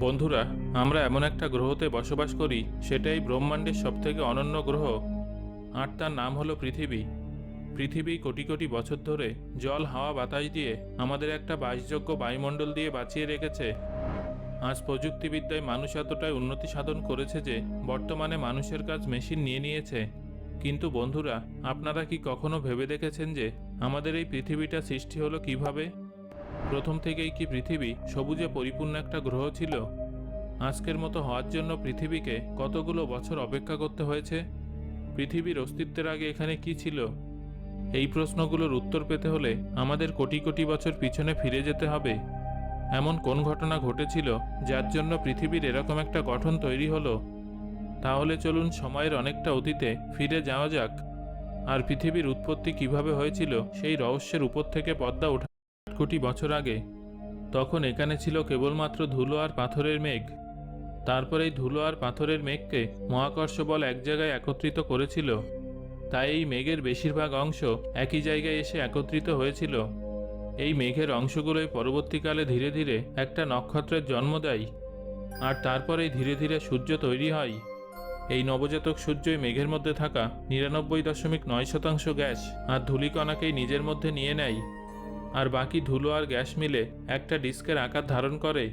বন্ধুরা, আমরা এমন একটা গ্রহতে বসবাস করি, সেটাই ব্রহ্মাণ্ডের সবথেকে অনন্য গ্রহ। আর তার নাম হলো পৃথিবী। পৃথিবী কোটি কোটি বছর ধরে জল, হাওয়া, বাতাস দিয়ে আমাদের একটা বাসযোগ্য বায়ুমণ্ডল দিয়ে বাঁচিয়ে রেখেছে। আজ প্রযুক্তিবিদ্যায় মানুষ এতটাই উন্নতি সাধন করেছে যে বর্তমানে মানুষের কাজ মেশিন নিয়ে নিয়েছে। কিন্তু বন্ধুরা, আপনারা কি কখনো ভেবে দেখেছেন যে আমাদের এই পৃথিবীটা সৃষ্টি হলো কিভাবে? প্রথম থেকেই কি পৃথিবী সবুজে পরিপূর্ণ একটা গ্রহ ছিল? আজকের মতো হওয়ার জন্য পৃথিবীকে কতগুলো বছর অপেক্ষা করতে হয়েছে? পৃথিবীর অস্তিত্বের আগে এখানে কি ছিল? এই প্রশ্নগুলোর উত্তর পেতে হলে আমাদের কোটি কোটি বছর পিছনে ফিরে যেতে হবে। এমন কোন ঘটনা ঘটেছিল যার জন্য পৃথিবীর এরকম একটা গঠন তৈরি হলো? তাহলে চলুন সময়ের অনেকটা অতীতে ফিরে যাওয়া যাক, আর পৃথিবীর উৎপত্তি কিভাবে হয়েছিল সেই রহস্যের উপর থেকে পর্দা ওঠা। কোটি বছর আগে তখন এখানে ছিল কেবলমাত্র ধুলো আর পাথরের মেঘ। তারপর এই ধুলো আর পাথরের মেঘকে মহাকর্ষ বল এক জায়গায় একত্রিত করেছিল। তাই এই মেঘের বেশিরভাগ অংশ একই জায়গায় এসে একত্রিত হয়েছিল। এই মেঘের অংশগুলোই পরবর্তীকালে ধীরে ধীরে একটা নক্ষত্রের জন্ম দেয়, আর তারপরেই ধীরে ধীরে সূর্য তৈরি হয়। এই নবজাতক সূর্যই মেঘের মধ্যে থাকা 99.9% গ্যাস আর ধূলিকণাকেই নিজের মধ্যে নিয়ে নেয়, আর বাকি ধুলো আর গ্যাস মিলে একটা ডিস্কের আকার ধারণ করে।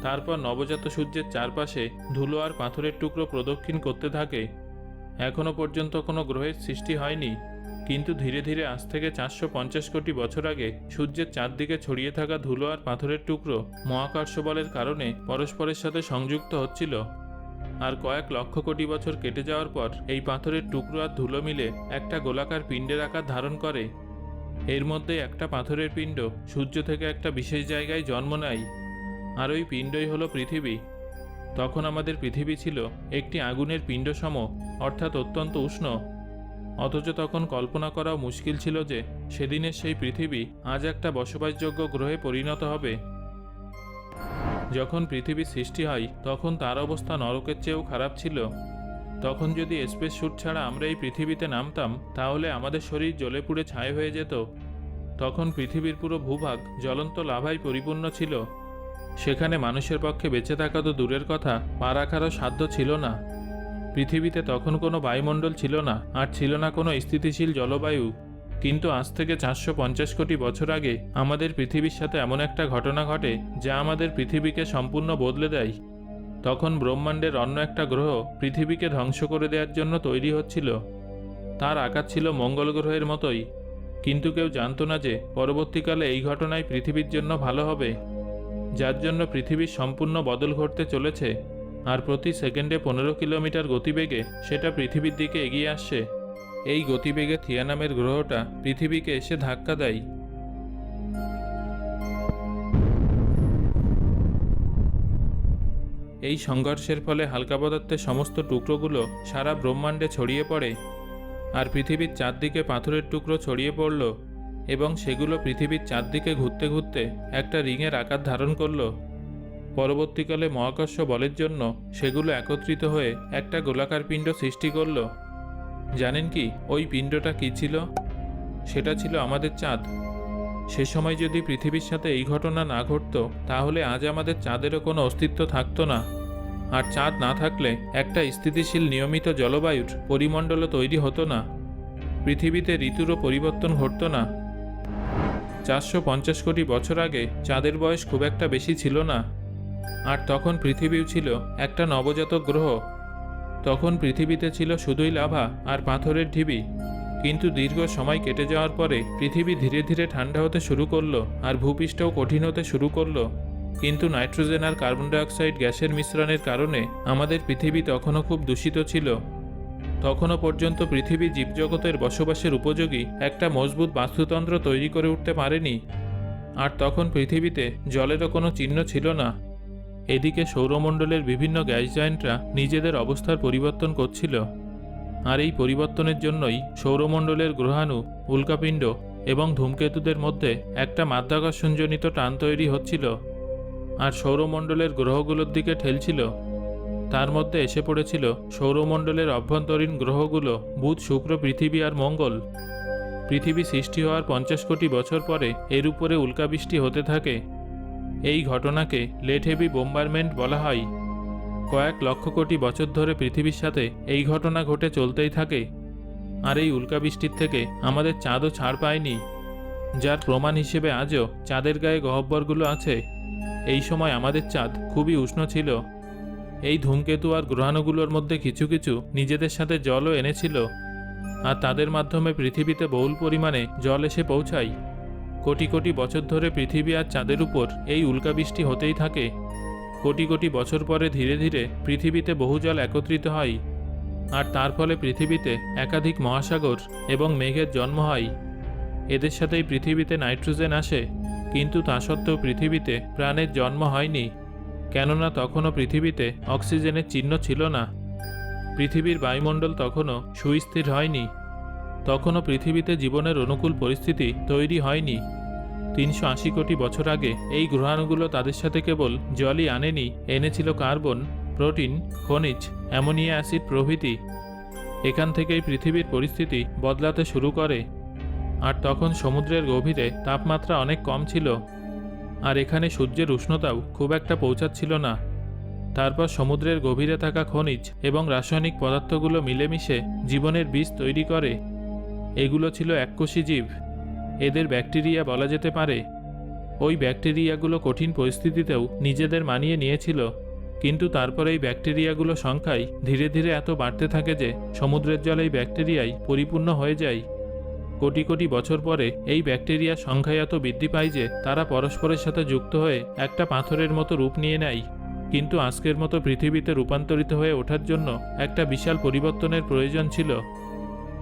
তারপর নবজাত সূর্যের চারপাশে ধুলো আর পাথরের টুকরো প্রদক্ষিণ করতে থাকে। এখনো পর্যন্ত কোনো গ্রহের সৃষ্টি হয়নি, কিন্তু ধীরে ধীরে আজ থেকে 450 কোটি বছর আগে সূর্যের চারদিকে ছড়িয়ে থাকা ধুলো আর পাথরের টুকরো মহাকর্ষ বলের কারণে পরস্পরের সাথে সংযুক্ত হচ্ছিল। আর কয়েক লক্ষ কোটি বছর কেটে যাওয়ার পর এই পাথরের টুকরো আর ধুলো মিলে একটা গোলাকার পিণ্ডের আকার ধারণ করে। এর মধ্যে একটা পাথরের পিণ্ড সূর্য থেকে একটা বিশেষ জায়গায় জন্ম নেয়, আর ওই পিণ্ডই হলো পৃথিবী। তখন আমাদের পৃথিবী ছিল একটি আগুনের পিণ্ড সম, অর্থাৎ অত্যন্ত উষ্ণ। অথচ তখন কল্পনা করাও মুশকিল ছিল যে সেদিনের সেই পৃথিবী আজ একটা বসবাসযোগ্য গ্রহে পরিণত হবে। যখন পৃথিবীর সৃষ্টি হয় তখন তার অবস্থা নরকের চেয়েও খারাপ ছিল। তখন যদি স্পেস স্যুট ছাড়া আমরা এই পৃথিবীতে নামতাম, তাহলে আমাদের শরীর জ্বলে পুড়ে ছাই হয়ে যেত। তখন পৃথিবীর পুরো ভূভাগ জ্বলন্ত লাভায় পরিপূর্ণ ছিল। সেখানে মানুষের পক্ষে বেঁচে থাকা তো দূরের কথা, পা রাখারও সাধ্য ছিল না। পৃথিবীতে তখন কোনো বায়ুমণ্ডল ছিল না, আর ছিল না কোনো স্থিতিশীল জলবায়ু। কিন্তু আজ থেকে 450 কোটি বছর আগে আমাদের পৃথিবীর সাথে এমন একটা ঘটনা ঘটে যা আমাদের পৃথিবীকে সম্পূর্ণ বদলে দেয়। তখন ব্রহ্মাণ্ডের অন্য একটা গ্রহ পৃথিবীকে ধ্বংস করে দেওয়ার জন্য তৈরি হচ্ছিল। তার আকার ছিল মঙ্গল গ্রহের মতোই, কিন্তু কেউ জানতো না যে পরবর্তীকালে এই ঘটনায় পৃথিবীর জন্য ভালো হবে, যার জন্য পৃথিবীর সম্পূর্ণ বদল ঘটতে চলেছে। আর প্রতি সেকেন্ডে 15 কিলোমিটার গতিবেগে সেটা পৃথিবীর দিকে এগিয়ে আসছে। এই গতিবেগে থিয়া নামের গ্রহটা পৃথিবীকে এসে ধাক্কা দেয়। এই সংঘর্ষের ফলে হালকা পদার্থের সমস্ত টুকরোগুলো সারা ব্রহ্মাণ্ডে ছড়িয়ে পড়ে, আর পৃথিবীর চারদিকে পাথরের টুকরো ছড়িয়ে পড়ল, এবং সেগুলো পৃথিবীর চারদিকে ঘুরতে ঘুরতে একটা রিংয়ের আকার ধারণ করল। পরবর্তীকালে মহাকর্ষ বলের জন্য সেগুলো একত্রিত হয়ে একটা গোলাকার পিণ্ড সৃষ্টি করল। জানেন কি ওই পিণ্ডটা কী ছিল? সেটা ছিল আমাদের চাঁদ। সে সময় যদি পৃথিবীর সাথে এই ঘটনা না ঘটত, তাহলে আজ আমাদের চাঁদেরও কোনো অস্তিত্ব থাকতো না। আর চাঁদ না থাকলে একটা স্থিতিশীল নিয়মিত জলবায়ুর পরিমণ্ডলও তৈরি হতো না। পৃথিবীতে ঋতুরও পরিবর্তন ঘটতো না। 450 কোটি বছর আগে চাঁদের বয়স খুব একটা বেশি ছিল না, আর তখন পৃথিবীও ছিল একটা নবজাতক গ্রহ। তখন পৃথিবীতে ছিল শুধুই লাভা আর পাথরের ঢিবি। কিন্তু দীর্ঘ সময় কেটে যাওয়ার পরে পৃথিবী ধীরে ধীরে ঠান্ডা হতে শুরু করলো, আর ভূপৃষ্ঠও কঠিন হতে শুরু করলো। কিন্তু নাইট্রোজেন আর কার্বন ডাইঅক্সাইড গ্যাসের মিশ্রণের কারণে আমাদের পৃথিবী তখনও খুব দূষিত ছিল। তখনও পর্যন্ত পৃথিবী জীবজগতের বসবাসের উপযোগী একটা মজবুত বাস্তুতন্ত্র তৈরি করে উঠতে পারেনি। আর তখন পৃথিবীতে জলেরও কোনো চিহ্ন ছিল না। এদিকে সৌরমণ্ডলের বিভিন্ন গ্যাস জায়েন্টরা নিজেদের অবস্থার পরিবর্তন করছিল, আর এই পরিবর্তনের জন্যই সৌরমণ্ডলের গ্রহাণু, উল্কাপিণ্ড এবং ধূমকেতুদের মধ্যে একটা মাধ্যাকর্ষণজনিত টান তৈরি হচ্ছিল, আর সৌরমণ্ডলের গ্রহগুলোর দিকে ঠেলছিল। তার মধ্যে এসে পড়েছিল সৌরমণ্ডলের অভ্যন্তরীণ গ্রহগুলো বুধ, শুক্র, পৃথিবী আর মঙ্গল। পৃথিবী সৃষ্টি হওয়ার 50 কোটি বছর পরে এর উপরে উল্কাবৃষ্টি হতে থাকে। এই ঘটনাকে লেট হেভি বোম্বারমেন্ট বলা হয়। কয়েক লক্ষ কোটি বছর ধরে পৃথিবীর সাথে এই ঘটনা ঘটে চলতেই থাকে। আর এই উল্কাবৃষ্টির থেকে আমাদের চাঁদও ছাড় পায়নি, যার প্রমাণ হিসেবে আজও চাঁদের গায়ে গহ্বরগুলো আছে। এই সময় আমাদের চাঁদ খুবই উষ্ণ ছিল। এই ধূমকেতু আর গ্রহাণুগুলোর মধ্যে কিছু কিছু নিজেদের সাথে জলও এনেছিল, আর তাদের মাধ্যমে পৃথিবীতে বহুল পরিমাণে জল এসে পৌঁছায়। কোটি কোটি বছর ধরে পৃথিবী আর চাঁদের উপর এই উল্কাবৃষ্টি হতেই থাকে। কোটি কোটি বছর পরে ধীরে ধীরে পৃথিবীতে বহু জল একত্রিত হয়, আর তার ফলে পৃথিবীতে একাধিক মহাসাগর এবং মেঘের জন্ম হয়। এদের সাথেই পৃথিবীতে নাইট্রোজেন আসে, কিন্তু তা সত্ত্বেও পৃথিবীতে প্রাণের জন্ম হয়নি, কেননা তখনও পৃথিবীতে অক্সিজেনের চিহ্ন ছিল না। পৃথিবীর বায়ুমণ্ডল তখনও সুস্থির হয়নি, তখনও পৃথিবীতে জীবনের অনুকূল পরিস্থিতি তৈরি হয়নি। 380 কোটি বছর আগে এই গ্রহাণুগুলো তাদের সাথে কেবল জলই আনেনি, এনেছিল কার্বন, প্রোটিন, খনিজ, অ্যামোনিয়া অ্যাসিড প্রভৃতি। এখান থেকেই পৃথিবীর পরিস্থিতি বদলাতে শুরু করে। আর তখন সমুদ্রের গভীরে তাপমাত্রা অনেক কম ছিল, আর এখানে সূর্যের উষ্ণতাও খুব একটা পৌঁছাচ্ছিল না। তারপর সমুদ্রের গভীরে থাকা খনিজ এবং রাসায়নিক পদার্থগুলো মিলেমিশে জীবনের বীজ তৈরি করে। এগুলো ছিল এককোষী জীব, এদের ব্যাকটেরিয়া বলা যেতে পারে। ওই ব্যাকটেরিয়াগুলো কঠিন পরিস্থিতিতেও নিজেদের মানিয়ে নিয়েছিল, কিন্তু তারপরে এই ব্যাকটেরিয়াগুলো সংখ্যায় ধীরে ধীরে এত বাড়তে থাকে যে সমুদ্রের জল এই ব্যাকটেরিয়ায় পরিপূর্ণ হয়ে যায়। কোটি কোটি বছর পরে এই ব্যাকটেরিয়ার সংখ্যায় এত বৃদ্ধি পায় যে তারা পরস্পরের সাথে যুক্ত হয়ে একটা পাথরের মতো রূপ নিয়ে নেয়। কিন্তু আজকের মতো পৃথিবীতে রূপান্তরিত হয়ে ওঠার জন্য একটা বিশাল পরিবর্তনের প্রয়োজন ছিল,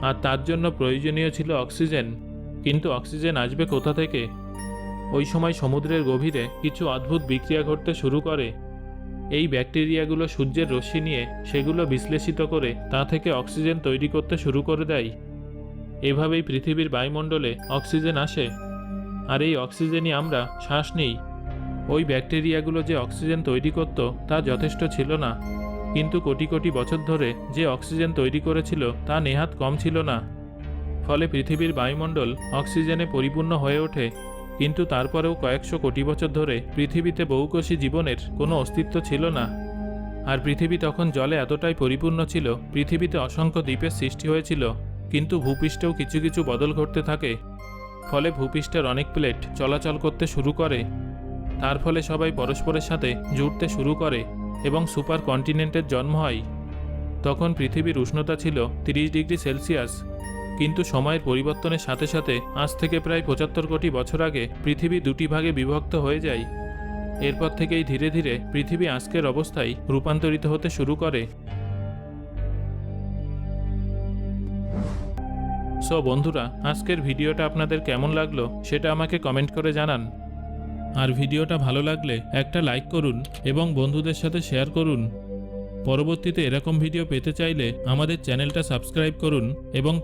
আর তার জন্য প্রয়োজনীয় ছিল অক্সিজেন। কিন্তু অক্সিজেন আসবে কোথা থেকে? ওই সময় সমুদ্রের গভীরে কিছু অদ্ভুত বিক্রিয়া ঘটতে শুরু করে। এই ব্যাকটেরিয়াগুলো সূর্যের রশ্মি নিয়ে সেগুলো বিশ্লেষিত করে তা থেকে অক্সিজেন তৈরি করতে শুরু করে দেয়। এভাবেই পৃথিবীর বায়ুমণ্ডলে অক্সিজেন আসে, আর এই অক্সিজেনই আমরা শ্বাস নিই। ওই ব্যাকটেরিয়াগুলো যে অক্সিজেন তৈরি করত তা যথেষ্ট ছিল না, কিন্তু কোটি কোটি বছর ধরে যে অক্সিজেন তৈরি করেছিল তা নেহাত কম ছিল না। ফলে পৃথিবীর বায়ুমণ্ডল অক্সিজেনে পরিপূর্ণ হয়ে ওঠে। কিন্তু তারপরেও কয়েকশো কোটি বছর ধরে পৃথিবীতে বহুকোষী জীবনের কোনো অস্তিত্ব ছিল না। আর পৃথিবী তখন জলে এতটাই পরিপূর্ণ ছিল, পৃথিবীতে অসংখ্য দ্বীপের সৃষ্টি হয়েছিল, কিন্তু ভূপৃষ্ঠেও কিছু কিছু বদল ঘটতে থাকে। ফলে ভূপৃষ্ঠের অনেক প্লেট চলাচল করতে শুরু করে। তার ফলে সবাই পরস্পরের সাথে জুড়তে শুরু করে এবং সুপার কন্টিনেন্টের জন্ম হয়। তখন পৃথিবীর উষ্ণতা ছিল 30 ডিগ্রি সেলসিয়াস, কিন্তু সময়ের পরিবর্তনের সাথে সাথে আজ থেকে প্রায় 75 কোটি বছর আগে পৃথিবী দুটি ভাগে বিভক্ত হয়ে যায়। এরপর থেকেই ধীরে ধীরে পৃথিবী আজকের অবস্থায় রূপান্তরিত হতে শুরু করে। সো বন্ধুরা, আজকের ভিডিওটা আপনাদের কেমন লাগলো সেটা আমাকে কমেন্ট করে জানান। আর ভিডিওটা ভালো লাগলে একটা লাইক করুন এবং বন্ধুদের সাথে শেয়ার করুন। পরবর্তীতে এরকম ভিডিও পেতে চাইলে আমাদের চ্যানেলটা সাবস্ক্রাইব করুন এবং